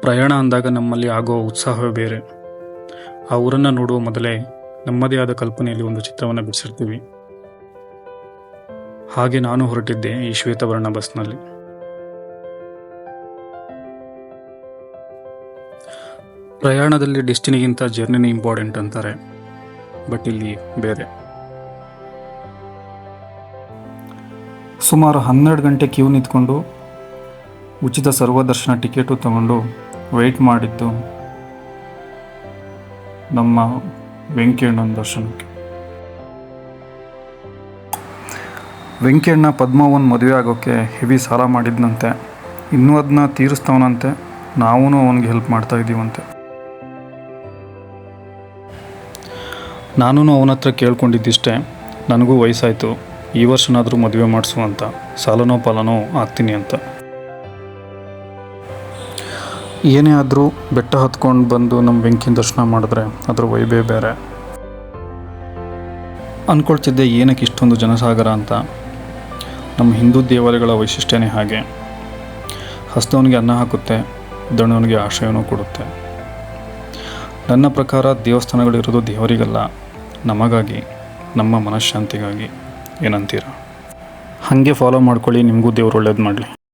ಪ್ರಯಾಣ ಅಂದಾಗ ನಮ್ಮಲ್ಲಿ ಆಗುವ ಉತ್ಸಾಹವೇ ಬೇರೆ. ಆ ಊರನ್ನು ನೋಡುವ ಮೊದಲೇ ನಮ್ಮದೇ ಆದ ಕಲ್ಪನೆಯಲ್ಲಿ ಒಂದು ಚಿತ್ರವನ್ನು ಬಿಡಿಸಿರ್ತೀವಿ. ಹಾಗೆ ನಾನು ಹೊರಟಿದ್ದೆ ಈ ಶ್ವೇತವರ್ಣ ಬಸ್ನಲ್ಲಿ. ಪ್ರಯಾಣದಲ್ಲಿ ಡೆಸ್ಟಿನಿಗಿಂತ ಜರ್ನಿನೇ ಇಂಪಾರ್ಟೆಂಟ್ ಅಂತಾರೆ, ಬಟ್ ಇಲ್ಲಿ ಬೇರೆ. ಸುಮಾರು 12 ಗಂಟೆ ಕ್ಯೂ ನಿಂತ್ಕೊಂಡು ಉಚಿತ ಸರ್ವದರ್ಶನ ಟಿಕೆಟು ತಗೊಂಡು ವೆಯ್ಟ್ ಮಾಡಿದ್ದು ನಮ್ಮ ವೆಂಕಣ್ಣನ ದರ್ಶನಕ್ಕೆ. ವೆಂಕಣ್ಣ ಪದ್ಮವ್ವನ ಮದುವೆ ಆಗೋಕ್ಕೆ ಹೆವಿ ಸಾಲ ಮಾಡಿದ್ನಂತೆ. ಇನ್ನೂ ಅದನ್ನ ತೀರಿಸ್ತವನಂತೆ. ನಾವೂ ಅವನಿಗೆ ಹೆಲ್ಪ್ ಮಾಡ್ತಾ ಇದ್ದೀವಂತೆ. ನಾನೂ ಅವನ ಹತ್ರ ಕೇಳ್ಕೊಂಡಿದ್ದಿಷ್ಟೇ, ನನಗೂ ವಯಸ್ಸಾಯಿತು, ಈ ವರ್ಷನಾದರೂ ಮದುವೆ ಮಾಡಿಸು ಅಂತ, ಸಾಲನೋ ಪಾಲನೋ ಆಗ್ತೀನಿ ಅಂತ. ಏನೇ ಆದರೂ ಬೆಟ್ಟ ಹತ್ಕೊಂಡು ಬಂದು ನಮ್ಮ ವೆಂಕಿನ ದರ್ಶನ ಮಾಡಿದ್ರೆ ಅದರ ವೈಬೇ ಬೇರೆ. ಅಂದ್ಕೊಳ್ತಿದ್ದೆ ಏನಕ್ಕೆ ಇಷ್ಟೊಂದು ಜನಸಾಗರ ಅಂತ. ನಮ್ಮ ಹಿಂದೂ ದೇವಾಲಯಗಳ ವೈಶಿಷ್ಟ್ಯನೇ ಹಾಗೆ. ಹಸ್ತವನಿಗೆ ಅನ್ನ ಹಾಕುತ್ತೆ, ದಣ್ಣವನಿಗೆ ಆಶ್ರಯನೂ ಕೊಡುತ್ತೆ. ನನ್ನ ಪ್ರಕಾರ ದೇವಸ್ಥಾನಗಳಿರೋದು ದೇವರಿಗಲ್ಲ, ನಮಗಾಗಿ, ನಮ್ಮ ಮನಃಶಾಂತಿಗಾಗಿ. ಏನಂತೀರ? ಹಾಗೆ ಫಾಲೋ ಮಾಡ್ಕೊಳ್ಳಿ, ನಿಮಗೂ ದೇವ್ರು ಒಳ್ಳೇದು ಮಾಡಲಿ.